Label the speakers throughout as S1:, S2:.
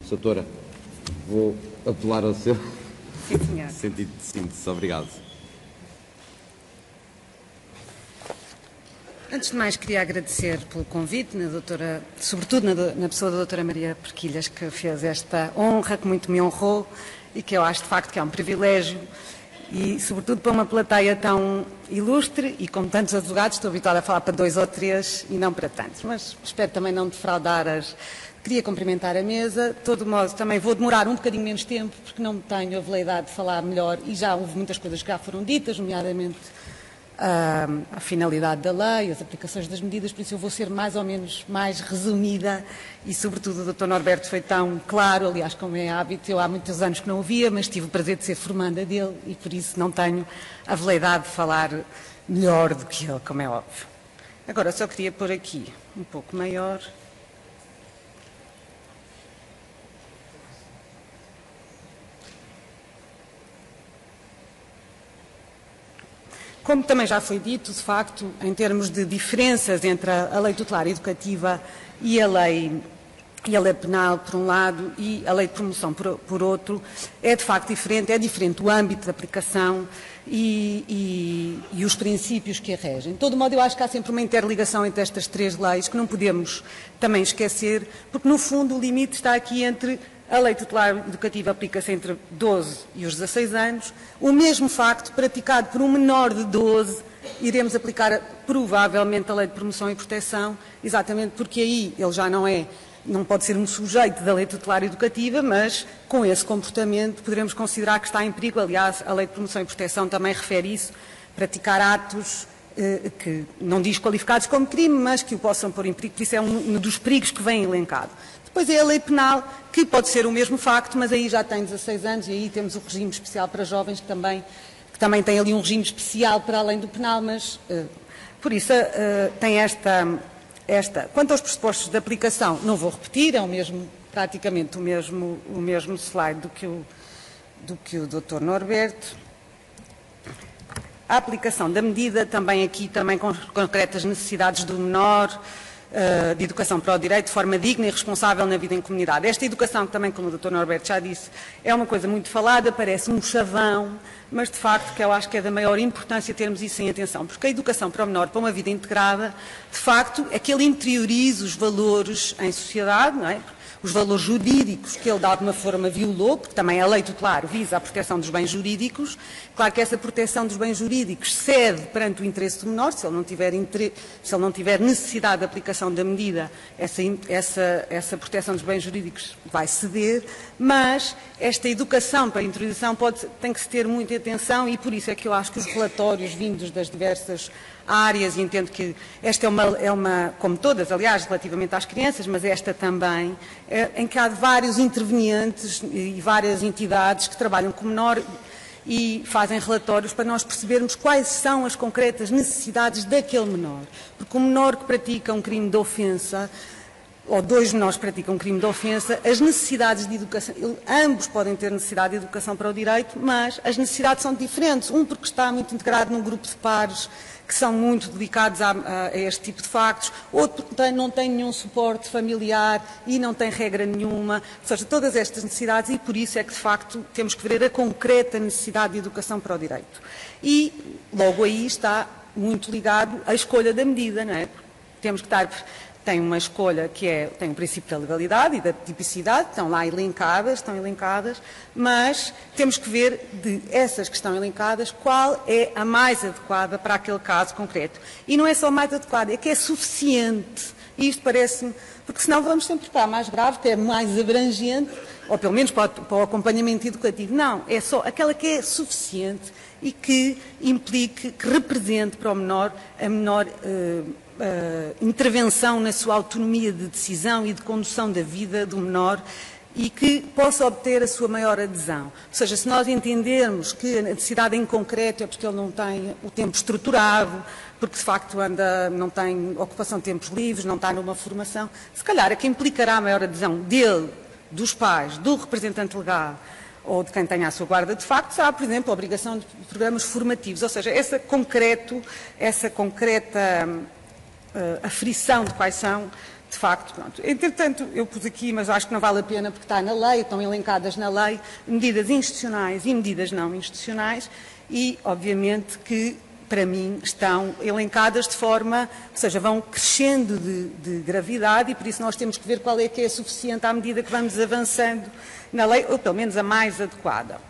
S1: Doutora, vou apelar ao seu
S2: Sim,
S1: sentido de síntese. Obrigado.
S2: Antes de mais, queria agradecer pelo convite, sobretudo na pessoa da doutora Maria Perquilhas, que fez esta honra, que muito me honrou e que eu acho de facto que é um privilégio e, sobretudo, para uma plateia tão ilustre e com tantos advogados. Estou habituada a falar para 2 ou 3 e não para tantos, mas espero também não defraudar as... Queria cumprimentar a mesa. De todo modo, também vou demorar um bocadinho menos tempo, porque não tenho a veleidade de falar melhor e já houve muitas coisas que já foram ditas, nomeadamente a finalidade da lei, as aplicações das medidas, por isso eu vou ser mais ou menos mais resumida e, sobretudo, o Dr. Norberto foi tão claro, aliás, como é hábito, eu há muitos anos que não o via, mas tive o prazer de ser formanda dele e, por isso, não tenho a veleidade de falar melhor do que ele, como é óbvio. Agora, só queria pôr aqui um pouco maior... Como também já foi dito, de facto, em termos de diferenças entre a lei tutelar educativa e a lei penal, por um lado, e a lei de promoção, por outro, é de facto diferente, é diferente o âmbito de aplicação e os princípios que a regem. De todo modo, eu acho que há sempre uma interligação entre estas 3 leis que não podemos também esquecer, porque, no fundo, o limite está aqui entre... A lei tutelar educativa aplica-se entre 12 e os 16 anos. O mesmo facto praticado por um menor de 12, iremos aplicar provavelmente a lei de promoção e proteção, exatamente porque aí ele já não pode ser um sujeito da lei tutelar educativa, mas com esse comportamento poderemos considerar que está em perigo. Aliás, a lei de promoção e proteção também refere isso, praticar atos que não diz qualificados como crime, mas que o possam pôr em perigo. Por isso é um dos perigos que vem elencado. Depois é a lei penal, que pode ser o mesmo facto, mas aí já tem 16 anos e aí temos o regime especial para jovens, que também tem ali um regime especial para além do penal, mas por isso tem esta... Quanto aos pressupostos de aplicação, não vou repetir, é praticamente o mesmo slide do que o Dr. Norberto. A aplicação da medida, também com concretas necessidades do menor, de educação para o direito, de forma digna e responsável na vida em comunidade. Esta educação, que também, como o Dr. Norberto já disse, é uma coisa muito falada, parece um chavão, mas de facto que eu acho que é da maior importância termos isso em atenção, porque a educação para o menor, para uma vida integrada, de facto, é que ele interiorize os valores em sociedade, não é? Os valores jurídicos que ele de alguma forma violou, porque também a lei tutelar visa a proteção dos bens jurídicos. Claro que essa proteção dos bens jurídicos cede perante o interesse do menor, se ele não tiver necessidade de aplicação da medida, essa proteção dos bens jurídicos vai ceder, mas esta educação para a interiorização tem que se ter muita atenção e por isso é que eu acho que os relatórios vindos das diversas áreas, e entendo que esta é uma, como todas, aliás, relativamente às crianças, mas esta também, em que há vários intervenientes e várias entidades que trabalham com o menor e fazem relatórios para nós percebermos quais são as concretas necessidades daquele menor. Porque o menor que pratica um crime de ofensa, ou 2 menores que praticam um crime de ofensa, as necessidades de educação, ambos podem ter necessidade de educação para o direito, mas as necessidades são diferentes. Um porque está muito integrado num grupo de pares que são muito dedicados a este tipo de factos, outro porque não tem nenhum suporte familiar e não tem regra nenhuma, ou seja, todas estas necessidades, e por isso é que, de facto, temos que ver a concreta necessidade de educação para o direito. E, logo aí, está muito ligado à escolha da medida, não é? Temos que tem uma escolha que tem o princípio da legalidade e da tipicidade, estão lá elencadas, mas temos que ver de essas que estão elencadas qual é a mais adequada para aquele caso concreto. E não é só mais adequada, é que é suficiente. E isto parece-me, porque senão vamos sempre para a mais grave, que é mais abrangente, ou pelo menos para o acompanhamento educativo. Não, é só aquela que é suficiente e que implique, que represente para o menor a menor intervenção na sua autonomia de decisão e de condução da vida do menor e que possa obter a sua maior adesão. Ou seja, se nós entendermos que a necessidade em concreto é porque ele não tem o tempo estruturado, porque de facto não tem ocupação de tempos livres, não está numa formação, se calhar é que implicará a maior adesão dele, dos pais, do representante legal ou de quem tenha a sua guarda de facto, será, por exemplo, a obrigação de programas formativos. Ou seja, essa concreta aferição de quais são de facto, pronto. Entretanto, eu pus aqui, mas acho que não vale a pena porque está na lei, estão elencadas na lei, medidas institucionais e medidas não institucionais e, obviamente, que para mim, estão elencadas de forma, ou seja, vão crescendo de gravidade e por isso nós temos que ver qual é que é suficiente à medida que vamos avançando na lei, ou pelo menos a mais adequada.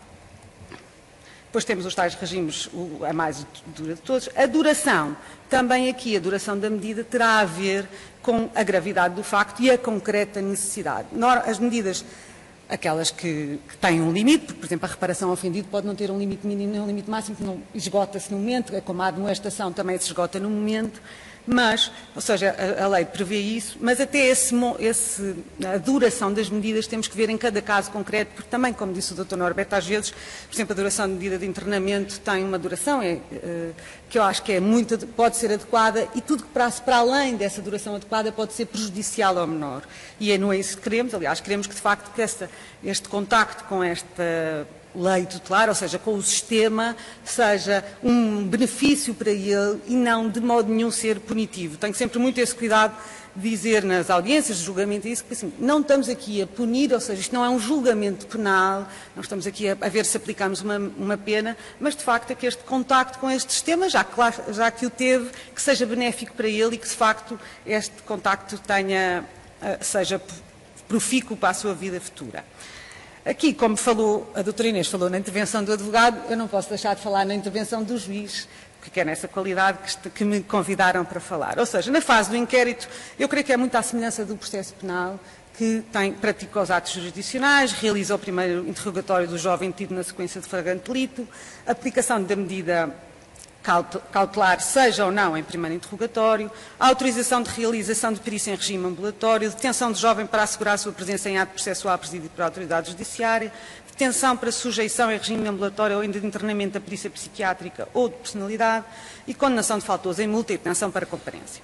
S2: Depois temos os tais regimes, a mais dura de todos. A duração, também aqui, a duração da medida terá a ver com a gravidade do facto e a concreta necessidade. As medidas, aquelas que têm um limite, porque, por exemplo, a reparação ao ofendido pode não ter um limite mínimo nem um limite máximo, que não esgota-se no momento, como a admoestação também se esgota no momento, mas, ou seja, a lei prevê isso, mas até a duração das medidas temos que ver em cada caso concreto, porque também, como disse o Dr. Norberto, às vezes, por exemplo, a duração de medida de internamento tem uma duração que eu acho que pode ser adequada e tudo que para além dessa duração adequada pode ser prejudicial ao menor. E não é isso que queremos, aliás, queremos que de facto que este contacto com esta lei tutelar, ou seja, com o sistema, seja um benefício para ele e não de modo nenhum ser punitivo. Tenho sempre muito esse cuidado de dizer nas audiências de julgamento isso, porque assim, não estamos aqui a punir, ou seja, isto não é um julgamento penal, não estamos aqui a ver se aplicamos uma pena, mas de facto é que este contacto com este sistema, já que o teve, que seja benéfico para ele e que de facto este contacto seja profícuo para a sua vida futura. Aqui, como falou, a doutora Inês falou na intervenção do advogado, eu não posso deixar de falar na intervenção do juiz, que é nessa qualidade que me convidaram para falar. Ou seja, na fase do inquérito, eu creio que é muito à semelhança do processo penal, que pratica os atos jurisdicionais, realiza o primeiro interrogatório do jovem tido na sequência de flagrante delito, aplicação da medida cautelar, seja ou não em primeiro interrogatório, a autorização de realização de perícia em regime ambulatório, detenção de jovem para assegurar a sua presença em ato processual presidido por autoridade judiciária, detenção para sujeição em regime ambulatório ou ainda de internamento da perícia psiquiátrica ou de personalidade e condenação de faltoso em multa e detenção para comparência.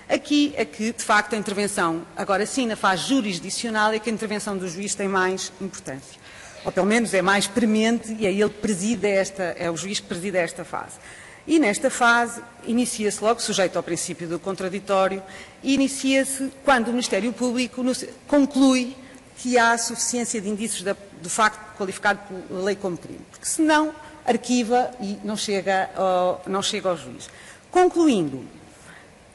S2: Aqui é que, de facto, a intervenção, agora sim, na fase jurisdicional, é que a intervenção do juiz tem mais importância. Ou pelo menos é mais premente e é ele que preside é o juiz que preside esta fase. E nesta fase inicia-se logo, sujeito ao princípio do contraditório, inicia-se quando o Ministério Público conclui que há suficiência de indícios do facto qualificado pela lei como crime, porque senão arquiva e não chega ao juiz. Concluindo,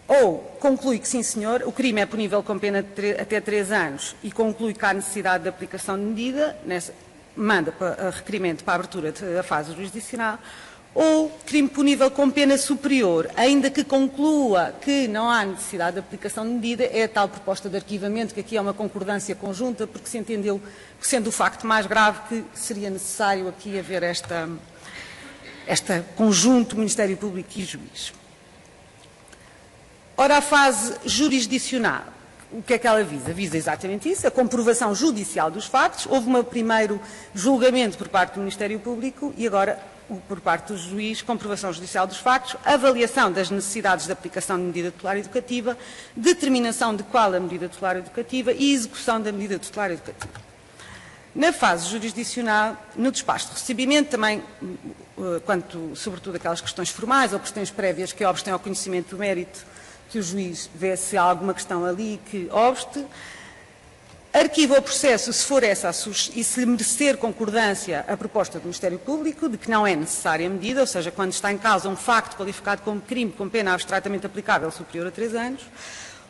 S2: ou conclui que sim senhor, o crime é punível com pena de até 3 anos e conclui que há necessidade de aplicação de medida, manda requerimento para a abertura da fase jurisdicional, ou crime punível com pena superior, ainda que conclua que não há necessidade de aplicação de medida, é a tal proposta de arquivamento, que aqui é uma concordância conjunta, porque se entendeu, sendo o facto mais grave, que seria necessário aqui haver este conjunto Ministério Público e juiz. Ora, a fase jurisdicional, o que é que ela visa? Visa exatamente isso, a comprovação judicial dos factos. Houve um primeiro julgamento por parte do Ministério Público e agora, por parte do juiz, comprovação judicial dos factos, avaliação das necessidades de aplicação de medida tutelar educativa, determinação de qual a medida tutelar educativa e execução da medida tutelar educativa. Na fase jurisdicional, no despacho de recebimento, também, quanto, sobretudo, aquelas questões formais ou questões prévias que obstem ao conhecimento do mérito, que o juiz vê se há alguma questão ali que obste, arquiva o processo, se for essa e se merecer concordância a proposta do Ministério Público de que não é necessária a medida, ou seja, quando está em causa um facto qualificado como crime com pena abstratamente aplicável superior a 3 anos,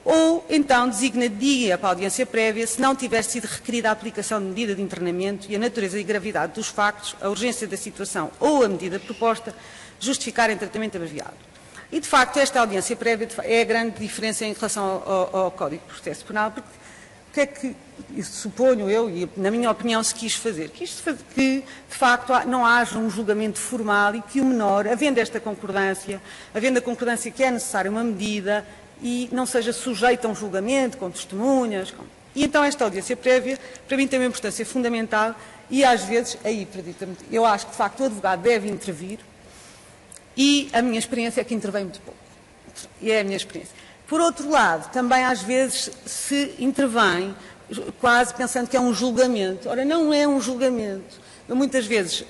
S2: ou então designa dia para a audiência prévia se não tiver sido requerida a aplicação de medida de internamento e a natureza e gravidade dos factos, a urgência da situação ou a medida proposta justificarem tratamento abreviado. E, de facto, esta audiência prévia é a grande diferença em relação ao Código de Processo Penal, porque o que é que, suponho eu, e na minha opinião, se quis fazer? Quis fazer que, de facto, não haja um julgamento formal e que o menor, havendo esta concordância, havendo a concordância que é necessária uma medida e não seja sujeito a um julgamento com testemunhas. E então esta audiência prévia, para mim, tem uma importância fundamental e, às vezes, aí, eu acho que, de facto, o advogado deve intervir e a minha experiência é que intervém muito pouco. E é a minha experiência. Por outro lado, também às vezes se intervém quase pensando que é um julgamento. Ora, não é um julgamento. Muitas vezes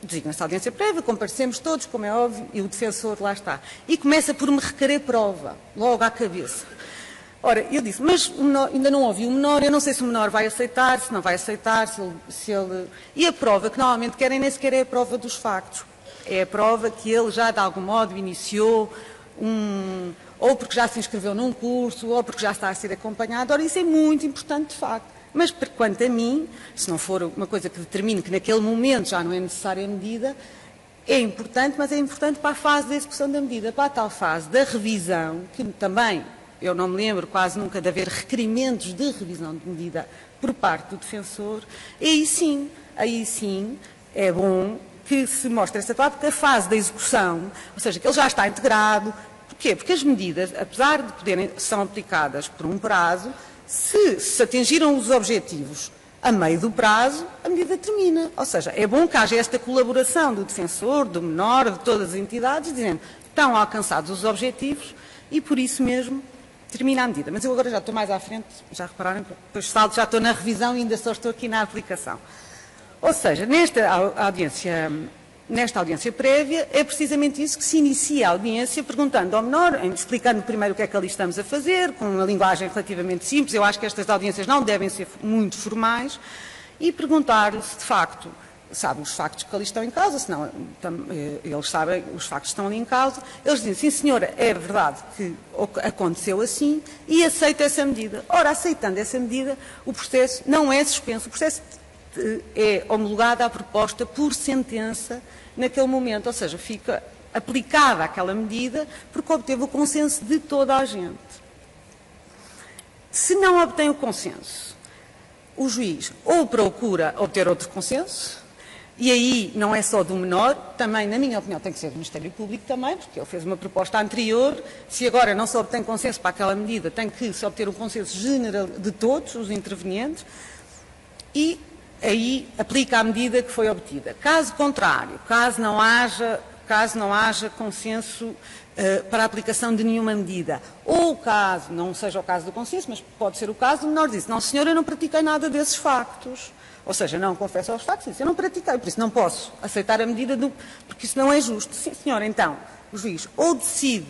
S2: designa-se a audiência prévia, comparecemos todos, como é óbvio, e o defensor lá está. E começa por me requerer prova, logo à cabeça. Ora, eu disse, mas o menor, ainda não ouvi o menor, eu não sei se o menor vai aceitar, se não vai aceitar, se ele... E a prova que normalmente querem nem sequer é a prova dos factos. É a prova que ele já, de algum modo, iniciou ou porque já se inscreveu num curso, ou porque já está a ser acompanhado. Ora, isso é muito importante, de facto. Mas, quanto a mim, se não for uma coisa que determine que naquele momento já não é necessária a medida, é importante, mas é importante para a fase da execução da medida, para a tal fase da revisão, que também... Eu não me lembro quase nunca de haver requerimentos de revisão de medida por parte do defensor. E aí sim é bom que se mostre essa parte, porque a fase da execução, ou seja, que ele já está integrado. Porquê? Porque as medidas, apesar de poderem, são aplicadas por um prazo, se atingiram os objetivos a meio do prazo, a medida termina. Ou seja, é bom que haja esta colaboração do defensor, do menor, de todas as entidades, dizendo que estão alcançados os objetivos e, por isso mesmo, termina a medida. Mas eu agora já estou mais à frente, já repararam, depois salto, já estou na revisão e ainda só estou aqui na aplicação. Ou seja, nesta audiência prévia, é precisamente isso que se inicia a audiência, perguntando ao menor, explicando primeiro o que é que ali estamos a fazer, com uma linguagem relativamente simples. Eu acho que estas audiências não devem ser muito formais, e perguntar-lhe se, de facto, sabe os factos que ali estão em causa, senão eles sabem os factos que estão ali em causa. Eles dizem, sim senhora, é verdade que aconteceu assim, e aceita essa medida. Ora, aceitando essa medida, o processo não é suspenso, o processo é homologado à proposta por sentença naquele momento, ou seja, fica aplicada aquela medida porque obteve o consenso de toda a gente. Se não obtém o consenso, o juiz ou procura obter outro consenso, e aí não é só do menor, também, na minha opinião, tem que ser do Ministério Público também, porque ele fez uma proposta anterior. Se agora não se obtém consenso para aquela medida, tem que se obter um consenso geral de todos os intervenientes e aí aplica a medida que foi obtida. Caso contrário, caso não haja consenso para a aplicação de nenhuma medida, ou caso não seja o caso do consenso, mas pode ser o caso, o menor diz, não senhor, eu não pratiquei nada desses factos. Ou seja, não confessa aos factos, diz, eu não pratiquei, por isso não posso aceitar a medida, porque isso não é justo. Sim, senhor, então, o juiz ou decide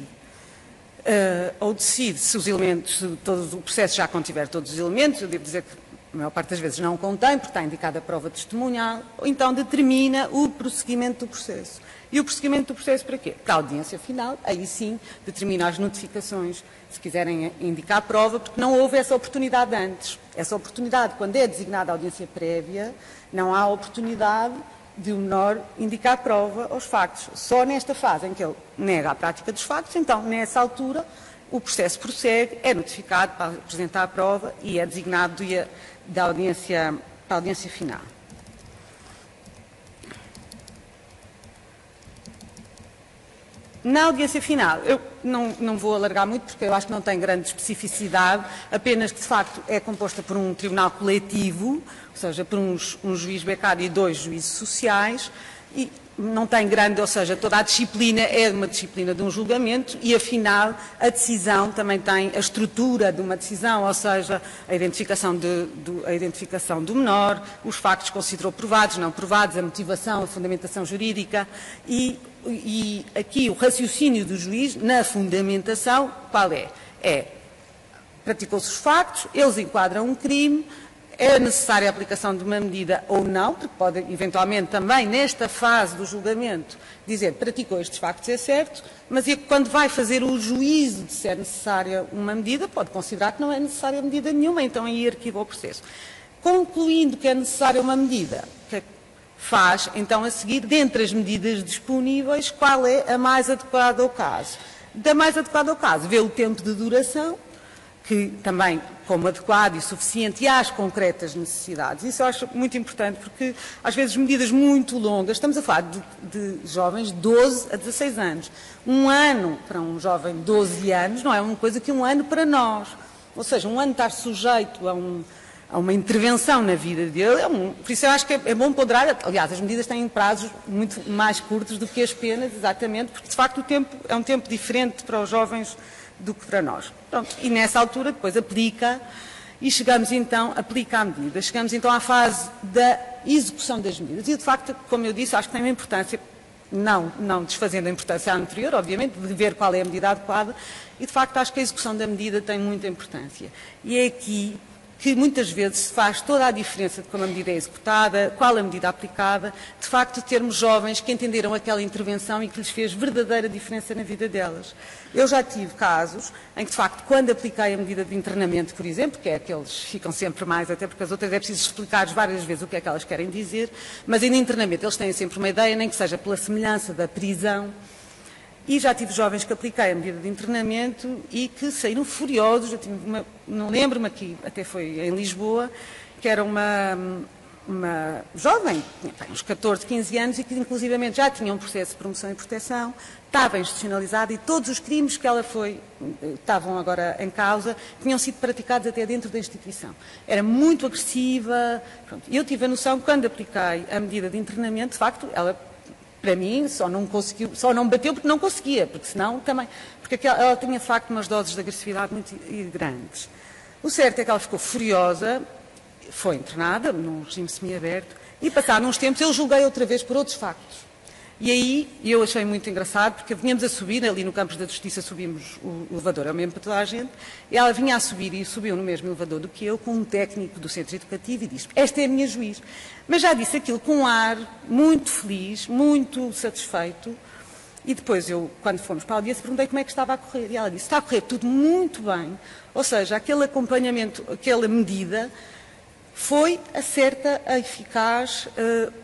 S2: se os elementos, se todo o processo já contiver todos os elementos, eu devo dizer que a maior parte das vezes não contém, porque está indicada a prova testemunhal, ou então determina o prosseguimento do processo. E o prosseguimento do processo para quê? Para a audiência final, aí sim determina as notificações, se quiserem indicar a prova, porque não houve essa oportunidade antes. Essa oportunidade, quando é designada a audiência prévia, não há oportunidade de o menor indicar a prova aos factos. Só nesta fase em que ele nega a prática dos factos, então, nessa altura, o processo prossegue, é notificado para apresentar a prova e é designado dia para a audiência final. Na audiência final, eu não vou alargar muito, porque eu acho que não tem grande especificidade, apenas que, de facto, é composta por um tribunal coletivo, ou seja, por um juiz becado e 2 juízes sociais, e não tem grande, ou seja, toda a disciplina é uma disciplina de um julgamento e, afinal, a decisão também tem a estrutura de uma decisão, ou seja, a identificação do menor, os factos considerou provados, não provados, a motivação, a fundamentação jurídica e aqui o raciocínio do juiz na fundamentação, qual é? Praticou-se os factos, eles enquadram um crime, é necessária a aplicação de uma medida ou não, porque pode eventualmente também nesta fase do julgamento dizer praticou estes factos, é certo, mas quando vai fazer o juízo de se é necessária uma medida, pode considerar que não é necessária medida nenhuma, então aí arquiva o processo. Concluindo que é necessária uma medida, que faz então a seguir, dentre as medidas disponíveis, qual é a mais adequada ao caso. Da mais adequada ao caso, vê o tempo de duração, que também como adequado e suficiente e às concretas necessidades. Isso eu acho muito importante, porque às vezes medidas muito longas, estamos a falar de jovens de 12 a 16 anos. Um ano para um jovem de 12 anos não é uma coisa que um ano para nós. Ou seja, um ano estar sujeito a uma intervenção na vida dele, por isso eu acho que é bom ponderar. Aliás, as medidas têm prazos muito mais curtos do que as penas, exatamente, porque de facto o tempo é um tempo diferente para os jovens do que para nós. Pronto, e nessa altura depois aplica e chegamos então, aplica a medida. Chegamos então à fase da execução das medidas. E de facto, como eu disse, acho que tem uma importância não desfazendo a importância anterior, obviamente, de ver qual é a medida adequada, e de facto acho que a execução da medida tem muita importância. E é aqui que muitas vezes se faz toda a diferença de como a medida é executada, qual a medida aplicada, de facto termos jovens que entenderam aquela intervenção e que lhes fez verdadeira diferença na vida delas. Eu já tive casos em que, de facto, quando apliquei a medida de internamento, por exemplo, que é que eles ficam sempre mais, até porque as outras é preciso explicar várias vezes o que é que elas querem dizer, mas em internamento eles têm sempre uma ideia, nem que seja pela semelhança da prisão. E já tive jovens que apliquei a medida de internamento e que saíram furiosos. Eu tive não lembro-me aqui, até foi em Lisboa, que era uma jovem, tinha uns 14, 15 anos e que inclusivamente já tinha um processo de promoção e proteção, estava institucionalizada e todos os crimes que ela estavam agora em causa tinham sido praticados até dentro da instituição. Era muito agressiva. E eu tive a noção que quando apliquei a medida de internamento, de facto, ela para mim, só não bateu porque não conseguia, porque senão também, porque ela tinha de facto umas doses de agressividade muito grandes. O certo é que ela ficou furiosa, foi internada num regime semiaberto e passados uns tempos eu julguei outra vez por outros factos. E aí eu achei muito engraçado, porque vinhamos a subir, ali no Campos da Justiça subimos o elevador, é o mesmo para toda a gente, e ela vinha a subir e subiu no mesmo elevador do que eu, com um técnico do centro educativo e disse: esta é a minha juiz. Mas já disse aquilo com um ar muito feliz, muito satisfeito, e depois eu, quando fomos para a audiência, perguntei como é que estava a correr, e ela disse: está a correr tudo muito bem, ou seja, aquele acompanhamento, aquela medida foi a certa, a eficaz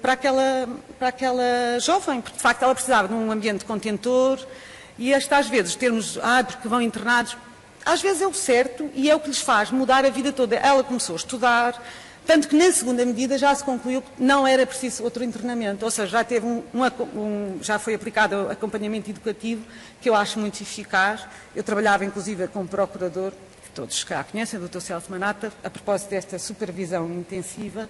S2: para aquela jovem, porque de facto ela precisava de um ambiente contentor e às vezes termos, porque vão internados, às vezes é o certo e é o que lhes faz mudar a vida toda. Ela começou a estudar, tanto que na segunda medida já se concluiu que não era preciso outro internamento, ou seja, já teve já foi aplicado o acompanhamento educativo, que eu acho muito eficaz. Eu trabalhava inclusive com um procurador, todos cá conhecem, o Dr. Celso Manata, a propósito desta supervisão intensiva.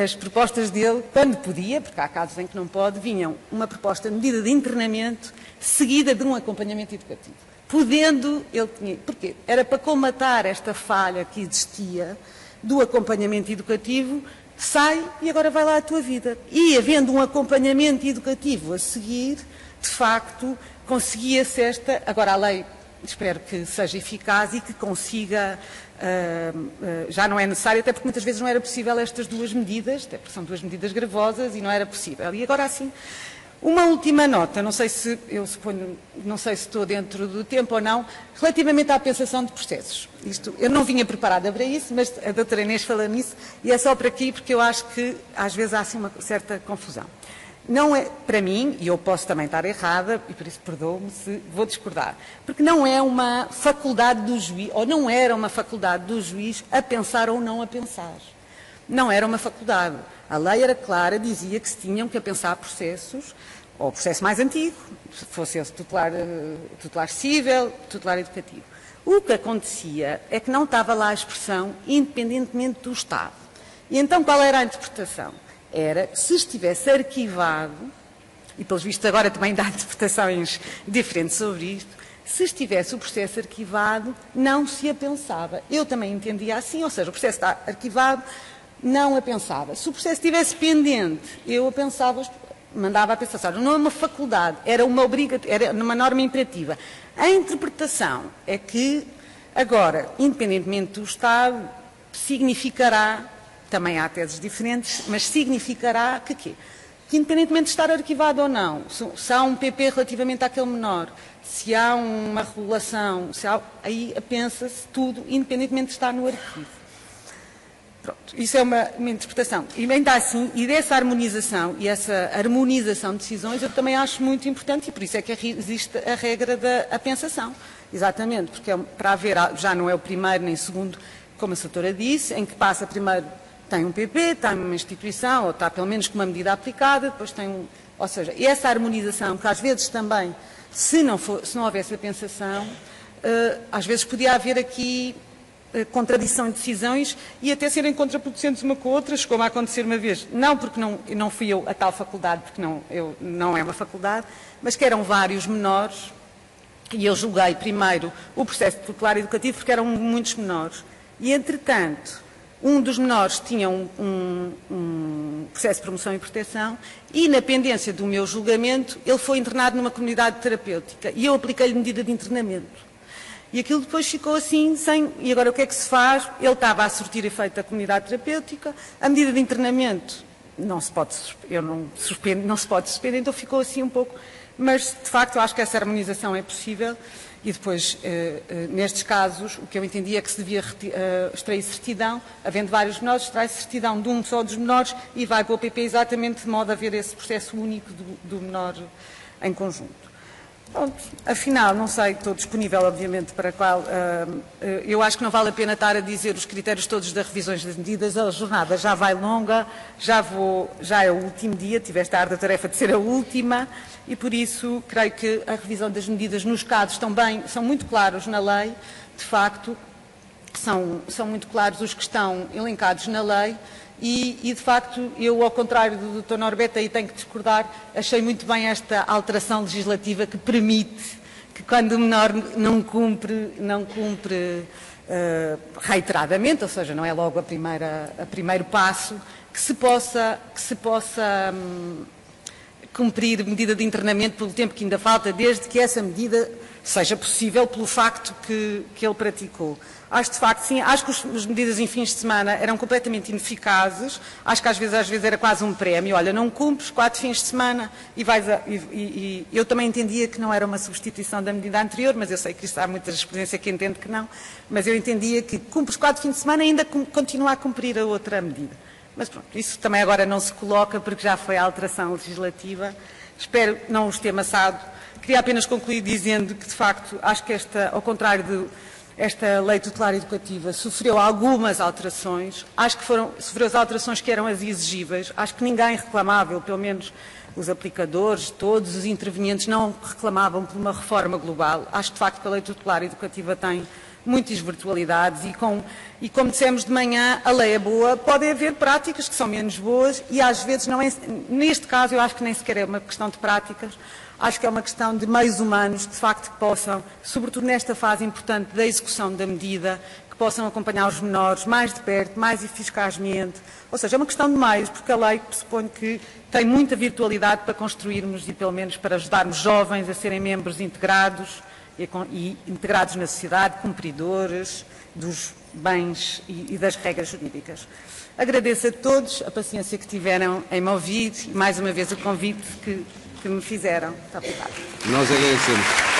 S2: As propostas dele, quando podia, porque há casos em que não pode, vinham uma proposta de medida de internamento seguida de um acompanhamento educativo. Podendo, ele tinha... Porquê? Era para colmatar esta falha que existia do acompanhamento educativo, sai e agora vai lá a tua vida. E havendo um acompanhamento educativo a seguir, de facto, conseguia-se esta... Agora, a lei... espero que seja eficaz e que consiga, já não é necessário, até porque muitas vezes não era possível estas duas medidas, até porque são duas medidas gravosas e não era possível. E agora sim, uma última nota, não sei se estou dentro do tempo ou não, relativamente à pensação de processos. Eu não vinha preparada para isso, mas a doutora Inês falou nisso e é só para aqui porque eu acho que às vezes há assim uma certa confusão. Não é, para mim, e eu posso também estar errada, e por isso perdoo-me se vou discordar, porque não é uma faculdade do juiz, ou não era uma faculdade do juiz a pensar ou não a pensar. Não era uma faculdade. A lei era clara, dizia que se tinham que pensar processos, ou o processo mais antigo, se fosse esse tutelar civil, tutelar educativo. O que acontecia é que não estava lá a expressão independentemente do Estado. E então qual era a interpretação? Era que se estivesse arquivado, e pelos vistos agora também dá interpretações diferentes sobre isto, se estivesse o processo arquivado, não se a pensava. Eu também entendia assim, ou seja, o processo está arquivado, não a pensava. Se o processo estivesse pendente, eu a pensava, mandava a pensar. Não é uma faculdade, era uma norma imperativa. A interpretação é que, agora, independentemente do Estado, significará... Também há teses diferentes, mas significará que quê? Que independentemente de estar arquivado ou não, se há um PP relativamente àquele menor, se há uma regulação, aí pensa-se tudo, independentemente de estar no arquivo. Pronto, isso é uma interpretação. E ainda assim, e dessa harmonização, e essa harmonização de decisões, eu também acho muito importante, e por isso é que existe a regra da pensação. Exatamente, porque para haver, já não é o primeiro nem o segundo, como a doutora disse, em que passa primeiro... Tem um PP, tem uma instituição, ou está pelo menos com uma medida aplicada, depois tem Ou seja, essa harmonização, que às vezes também, se não houvesse a pensação, às vezes podia haver aqui contradição em decisões e até serem contraproducentes uma com a outra, chegou-me a acontecer uma vez, não porque não fui eu a tal faculdade, porque não é uma faculdade, mas que eram vários menores, e eu julguei primeiro o processo tutelar educativo porque eram muitos menores. E, entretanto, um dos menores tinha um um processo de promoção e proteção, e na pendência do meu julgamento, ele foi internado numa comunidade terapêutica e eu apliquei-lhe medida de internamento. E aquilo depois ficou assim, sem... E agora o que é que se faz? Ele estava a surtir efeito da comunidade terapêutica, a medida de internamento não se pode suspender, então ficou assim um pouco... Mas, de facto, eu acho que essa harmonização é possível e depois, nestes casos, o que eu entendi é que se devia extrair certidão, havendo vários menores, extrai-se certidão de um só dos menores e vai para o PP exatamente de modo a haver esse processo único do menor em conjunto. Pronto, afinal, não sei, estou disponível, obviamente, para qual... eu acho que não vale a pena estar a dizer os critérios todos das revisões das medidas, a jornada já vai longa, já é o último dia, tive esta ardua tarefa de ser a última, e por isso creio que a revisão das medidas nos casos também são muito claros na lei, de facto, são muito claros os que estão elencados na lei, e, de facto, eu, ao contrário do Dr. Norberto, aí tenho que discordar, achei muito bem esta alteração legislativa que permite que, quando o menor não cumpre reiteradamente, ou seja, não é logo a primeiro passo, que se possa cumprir medida de internamento pelo tempo que ainda falta, desde que essa medida seja possível pelo facto que ele praticou. Acho, de facto, sim, acho que as medidas em fins de semana eram completamente ineficazes, acho que às vezes era quase um prémio, olha, não cumpres 4 fins de semana e eu também entendia que não era uma substituição da medida anterior, mas eu sei que há muita jurisprudência que entende que não, mas eu entendia que cumpres 4 fins de semana e ainda continua a cumprir a outra medida. Mas pronto, isso também agora não se coloca porque já foi a alteração legislativa, espero não os ter amassado. Queria apenas concluir dizendo que, de facto, acho que ao contrário esta lei tutelar educativa sofreu algumas alterações, acho que sofreu as alterações que eram as exigíveis, acho que ninguém reclamava, pelo menos os aplicadores, todos os intervenientes não reclamavam por uma reforma global, acho que de facto que a lei tutelar educativa tem muitas virtualidades e como dissemos de manhã, a lei é boa, pode haver práticas que são menos boas e às vezes não é, neste caso eu acho que nem sequer é uma questão de práticas, acho que é uma questão de meios humanos, de facto, que possam, sobretudo nesta fase importante da execução da medida, que possam acompanhar os menores mais de perto, mais eficazmente. Ou seja, é uma questão de meios, porque a lei pressupõe que tem muita virtualidade para construirmos e, pelo menos, para ajudarmos jovens a serem membros integrados e integrados na sociedade, cumpridores dos bens e das regras jurídicas. Agradeço a todos a paciência que tiveram em me ouvir e, mais uma vez, o convite que me fizeram. Muito obrigada.
S1: Nós agradecemos.